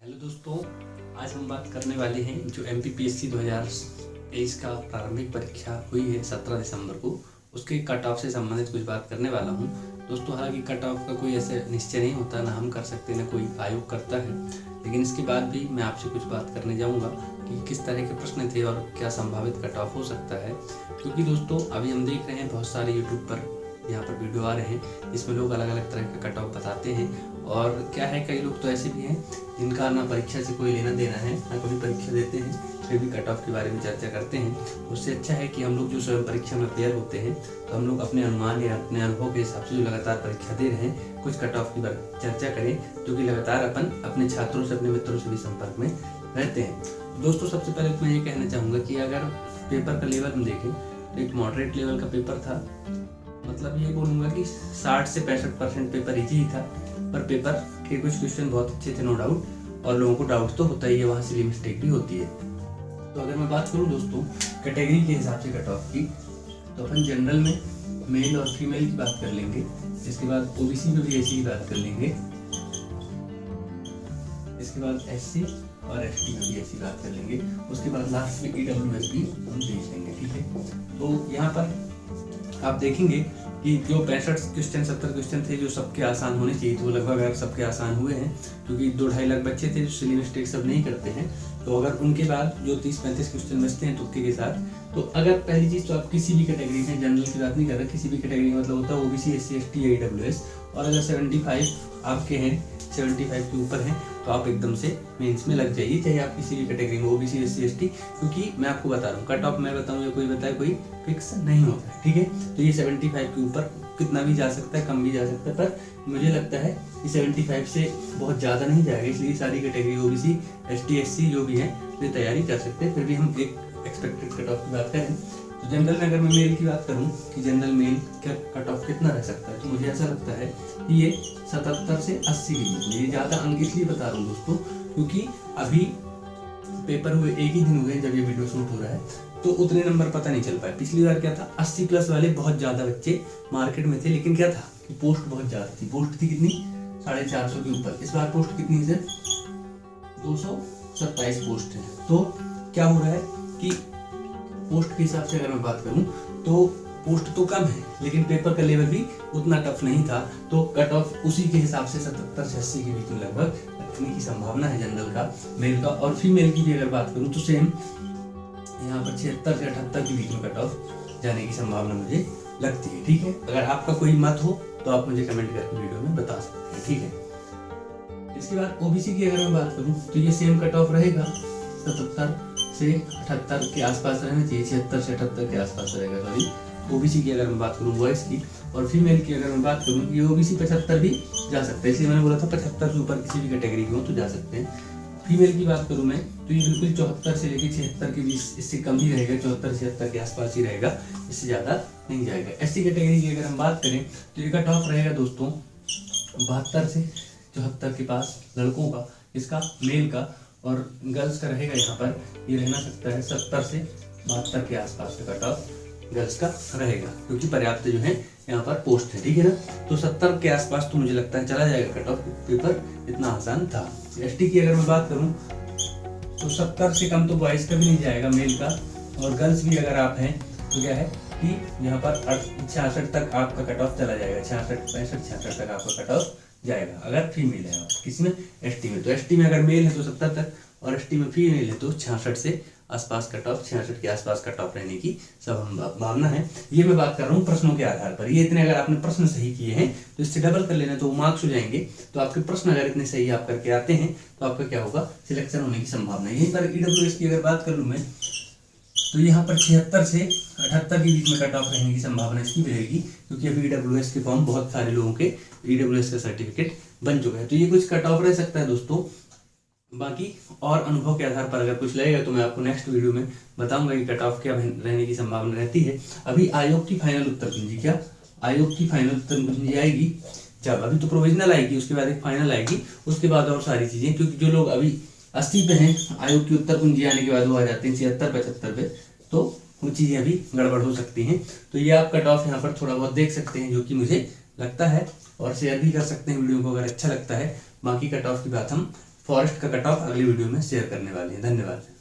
Hello दोस्तों, आज हम बात करने वाले हैं जो MPPSC 2023 का प्रारंभिक परीक्षा हुई है 17 दिसंबर को, उसके कट ऑफ से संबंधित कुछ बात करने वाला हूं। दोस्तों, हालांकि कट ऑफ का कोई ऐसे निश्चय नहीं होता, ना हम कर सकते ना कोई आयोग करता है, लेकिन इसके बाद भी मैं आपसे कुछ बात करने जाऊँगा कि किस तरह के प्रश्न थे और क्या संभावित कट ऑफ हो सकता है। क्योंकि दोस्तों, अभी हम देख रहे हैं बहुत सारे यूट्यूब पर यहाँ पर वीडियो आ रहे हैं जिसमें लोग अलग अलग तरह का कट ऑफ बताते हैं। और क्या है, कई लोग तो ऐसे भी हैं जिनका ना परीक्षा से कोई लेना देना है, ना कभी परीक्षा देते हैं, फिर भी कट ऑफ के बारे में चर्चा करते हैं। उससे अच्छा है कि हम लोग जो स्वयं परीक्षा में तैयार होते हैं तो हम लोग अपने अनुमान या अपने अनुभव के हिसाब से जो लगातार परीक्षा दे रहे हैं, कुछ कट ऑफ की चर्चा करें, जो कि लगातार अपन अपने छात्रों से, अपने मित्रों से भी संपर्क में रहते हैं। दोस्तों, सबसे पहले तो मैं ये कहना चाहूँगा कि अगर पेपर का लेवल हम देखें तो एक मॉडरेट लेवल का पेपर था। मतलब ये बोलूँगा कि 60 से 65% पेपर इजी ही था, पर पेपर के कुछ क्वेश्चन बहुत अच्छे थे, नो डाउट, और लोगों को डाउट तो होता ही है, वहाँ से मिस्टेक भी होती है। तो अगर मैं बात करूँ दोस्तों कैटेगरी के हिसाब से कट ऑफ की, तो अपन जनरल में मेल और फीमेल की बात कर लेंगे, इसके बाद OBC में भी ऐसी ही बात कर लेंगे, इसके बाद SC और ST में भी ऐसी बात कर लेंगे, उसके बाद लास्ट में EWS भी हम देख लेंगे। ठीक है, तो यहाँ पर आप देखेंगे कि जो 65 क्वेश्चन 70 क्वेश्चन थे जो सबके आसान होने चाहिए थे, वो लगभग सबके आसान हुए हैं, क्योंकि 2-2.5 लाख बच्चे थे जो सिली मिस्टेक सब नहीं करते हैं। तो अगर उनके बाद जो 30-35 क्वेश्चन बचते हैं तुक्के के साथ, तो अगर पहली चीज़ तो आप किसी भी कैटेगरी में, जनरल की बात नहीं कर रहा, किसी भी कैटेगरी में मतलब होता है OBC SC ST EWS, और अगर 75 आपके हैं, 75 के ऊपर हैं, तो आप एकदम से मेंस में लग जाइए, चाहे आप किसी भी कैटेगरी में OBC SC ST, क्योंकि मैं आपको बता रहा हूँ कट ऑफ मैं बताऊँ या कोई बताए, कोई फिक्स नहीं होता है। ठीक है, तो ये 75 के ऊपर कितना भी जा सकता है, कम भी जा सकता है, पर मुझे लगता है कि 75 से बहुत ज़्यादा नहीं जाएगा, इसलिए सारी कैटेगरी OBC ST SC जो भी है वे तैयारी कर सकते हैं। फिर भी हम एक एक्सपेक्टेड कट ऑफ की बात करें तो जनरल में अगर मैं मेल की बात करूं कि जनरल मेल का कट ऑफ कितना रह सकता है, तो मुझे ऐसा लगता है कि ये 77 से 80 के बीच में। ये ज़्यादा अंक इसलिए बता रहा हूँ दोस्तों, क्योंकि अभी पेपर हुए एक ही दिन हुए जब ये वीडियो शूट हो रहा है, तो उतने नंबर पता नहीं चल पाए। पिछली बार क्या था, 80 प्लस वाले बहुत ज़्यादा बच्चे मार्केट में थे, लेकिन क्या था कि पोस्ट बहुत ज़्यादा थी। पोस्ट थी कितनी, 450 के ऊपर। इस बार पोस्ट कितनी है, 227 पोस्ट है। तो क्या हो रहा है कि पोस्ट के हिसाब से अगर मैं बात करूं तो पोस्ट तो कम है, लेकिन पेपर का लेवल भी उतना टफ नहीं था, तो कट ऑफ उसी के हिसाब से 77 से 80 के बीच में लगभग रखने की संभावना है जनरल का। मेल का और फीमेल की भी अगर बात करूं तो सेम यहाँ पर 76 से 78 के बीच में कट ऑफ जाने की संभावना मुझे लगती है। ठीक है, अगर आपका कोई मत हो तो आप मुझे कमेंट करके वीडियो में बता सकते हैं। ठीक है, इसके बाद OBC की अगर मैं बात करूं तो ये सेम कट ऑफ रहेगा, 77 से 78 के आसपास रहना चाहिए, 76 से 78 के आसपास रहेगा। सॉरी, OBC की अगर मैं बात करूँ बॉयज़ की, और फीमेल की अगर मैं बात करूँ, ये OBC 75 भी जा सकता है, इसलिए मैंने बोला था 75 से ऊपर किसी भी कैटेगरी के हो तो जा सकते हैं। फीमेल की बात करूँ मैं तो ये बिल्कुल 74 से लेकर 76 के बीच, इससे कम ही रहेगा, 74-76 के आसपास ही रहेगा, इससे ज़्यादा नहीं जाएगा। SC कैटेगरी की अगर हम बात करें तो ये कट ऑफ रहेगा दोस्तों 72 से 74 के पास लड़कों का, इसका मेल का, और गर्ल्स का रहेगा यहाँ पर, ये रहना सकता है 70 से 72 के आसपास का कट ऑफ गर्ल्स का रहेगा, क्योंकि पर्याप्त जो है यहाँ पर पोस्ट है। ठीक है ना, तो 70 के आसपास तो मुझे लगता है चला जाएगा कट ऑफ, पेपर इतना आसान था। ST की अगर मैं बात करूँ तो 70 से कम तो बॉयज़ का भी नहीं जाएगा, मेल का, और गर्ल्स भी अगर आप हैं तो क्या है कि यहाँ पर 66 तक आपका कट ऑफ चला जाएगा, 66 तक आपका कट ऑफ जाएगा अगर फीमेल है। किसी में ST में, तो ST में अगर मेल है तो 70 तक, और ST में फीमेल है तो 66 से आसपास कट ऑफ, 66 के आसपास कट ऑफ रहने की संभावना है। ये मैं बात कर रहा हूँ प्रश्नों के आधार पर। ये इतने अगर आपने प्रश्न सही किए हैं तो इससे डबल कर लेना, तो मार्क्स हो जाएंगे। तो आपके प्रश्न अगर इतने सही आप करके आते हैं तो आपका क्या होगा, सिलेक्शन होने की संभावना है। यहीं पर EWS की अगर बात कर लूँ मैं तो यहाँ पर 76 से 78 के बीच में कट ऑफ रहने की संभावना इसकी रहेगी, क्योंकि अभी EWS के फॉर्म बहुत सारे लोगों के EWS का सर्टिफिकेट बन चुका है। तो ये कुछ कट ऑफ रह सकता है दोस्तों। बाकी और अनुभव के आधार पर अगर कुछ लगेगा तो मैं आपको नेक्स्ट वीडियो में बताऊंगा कि कट ऑफ क्या रहने की संभावना रहती है। अभी आयोग की फाइनल उत्तर कुंजी, क्या आयोग की फाइनल उत्तर कुंजी आएगी जब, अभी तो प्रोविजनल आएगी, उसके बाद एक फाइनल आएगी, उसके बाद और सारी चीजें, क्योंकि जो लोग अभी 80 पे हैं, आयोग की उत्तर कुंजी आने के बाद वो आ जाते हैं 76-75 पे, तो वो चीजें अभी गड़बड़ हो सकती हैं। तो ये आप कट ऑफ यहाँ पर थोड़ा बहुत देख सकते हैं, जो कि मुझे लगता है, और शेयर भी कर सकते हैं वीडियो को अगर अच्छा लगता है। बाकी कट ऑफ की बात हम फॉरेस्ट का कट ऑफ अगली वीडियो में शेयर करने वाले हैं। धन्यवाद।